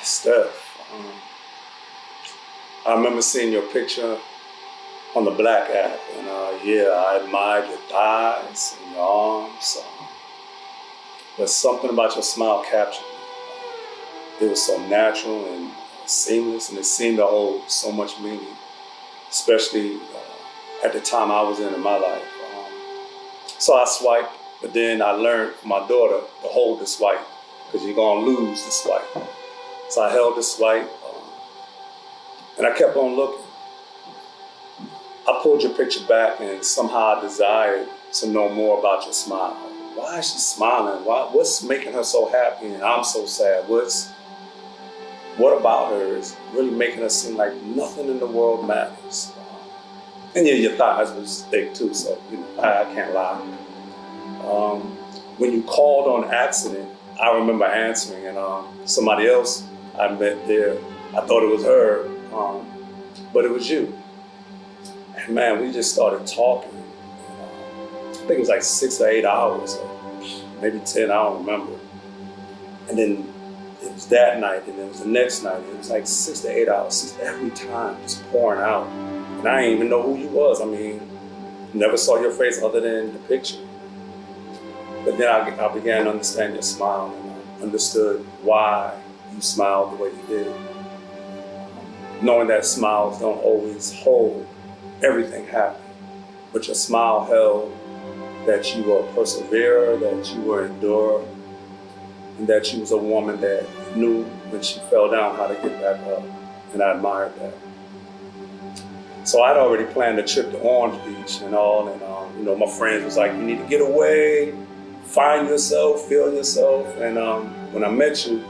Steph, I remember seeing your picture on the Black app, and yeah, I admired your thighs and your arms. But something about your smile captured me. It was so natural and seamless, and it seemed to hold so much meaning, especially at the time I was in my life. So I swiped, but then I learned from my daughter to hold the swipe, because you're gonna lose the swipe. So I held the swipe, and I kept on looking. I pulled your picture back, and somehow I desired to know more about your smile. Why is she smiling? What's making her so happy and I'm so sad? What about her is really making her seem like nothing in the world matters? And yeah, your thighs was thick too, so I can't lie. When you called on accident, I remember answering, and somebody else I met there, I thought it was her, but it was you. And man, we just started talking. I think it was like 6 or 8 hours, or maybe 10, I don't remember. And then it was that night, and then it was the next night. It was like 6 to 8 hours, every time, just pouring out. And I didn't even know who you was. I mean, never saw your face other than the picture. But then I began to understand your smile, and I understood why you smiled the way you did. Knowing that smiles don't always hold everything happy, but your smile held that you were a perseverer, that you were endurer, and that you was a woman that knew when she fell down how to get back up, and I admired that. So I'd already planned a trip to Orange Beach and all, and my friends was like, you need to get away, find yourself, feel yourself, and when I met you,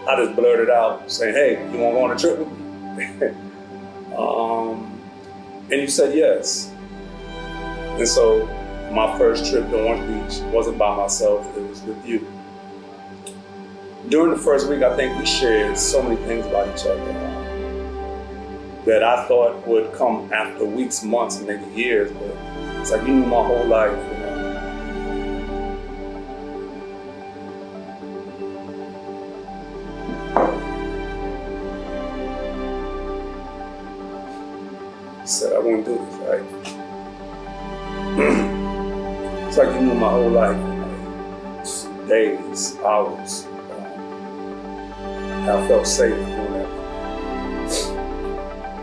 I just blurted out saying, hey, you wanna go on a trip with me? And you said yes. And so my first trip to Orange Beach wasn't by myself, it was with you. During the first week, I think we shared so many things about each other that I thought would come after weeks, months, and maybe years, but it's like you knew my whole life. Said I wouldn't do this, right? It's like you knew my whole life, days, hours. I felt safe doing that.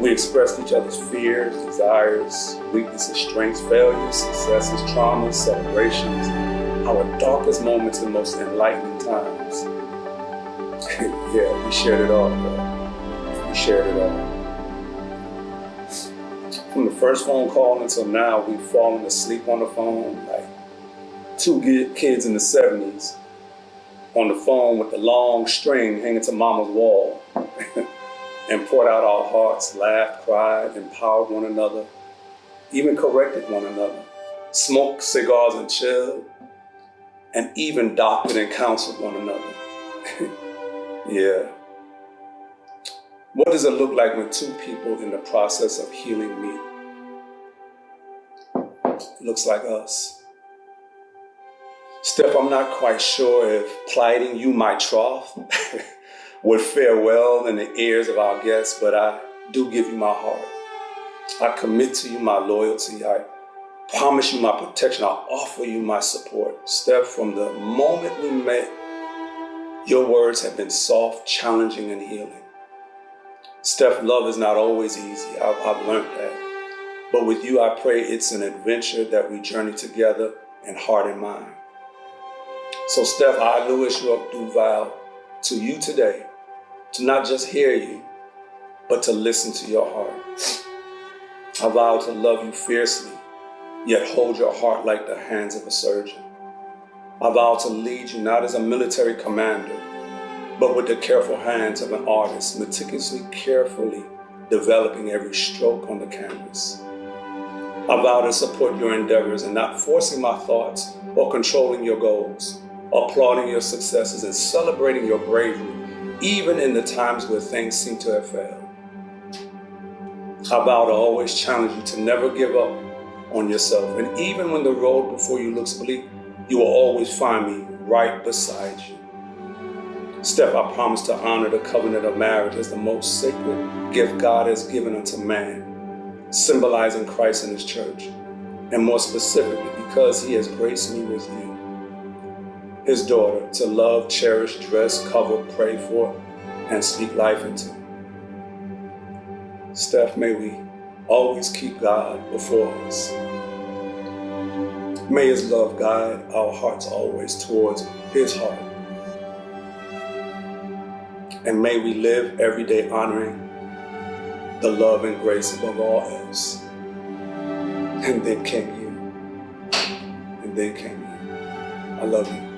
We expressed each other's fears, desires, weaknesses, strengths, failures, successes, traumas, celebrations, our darkest moments and most enlightening times. Yeah, we shared it all, bro. We shared it all. From the first phone call until now, we've fallen asleep on the phone like two kids in the 70s on the phone with the long string hanging to mama's wall and poured out our hearts, laughed, cried, empowered one another, even corrected one another, smoked cigars and chilled, and even doctored and counseled one another. Yeah. What does it look like when two people in the process of healing meet? It looks like us. Steph, I'm not quite sure if plighting you my troth would fare well in the ears of our guests, but I do give you my heart. I commit to you my loyalty. I promise you my protection. I offer you my support. Steph, from the moment we met, your words have been soft, challenging, and healing. Steph, love is not always easy. I've learned that. But with you, I pray it's an adventure that we journey together in heart and mind. So Steph, I, Louis do vow to you today to not just hear you, but to listen to your heart. I vow to love you fiercely, yet hold your heart like the hands of a surgeon. I vow to lead you not as a military commander, but with the careful hands of an artist, meticulously, carefully developing every stroke on the canvas. I vow to support your endeavors and not forcing my thoughts or controlling your goals, applauding your successes and celebrating your bravery, even in the times where things seem to have failed. I vow to always challenge you to never give up on yourself, and even when the road before you looks bleak, you will always find me right beside you. Steph, I promise to honor the covenant of marriage as the most sacred gift God has given unto man, symbolizing Christ and his church, and more specifically, because he has graced me with you, his daughter, to love, cherish, dress, cover, pray for, and speak life into. Steph, may we always keep God before us. May his love guide our hearts always towards his heart. And may we live every day honoring the love and grace above all else. And then came you. And then came you. I love you.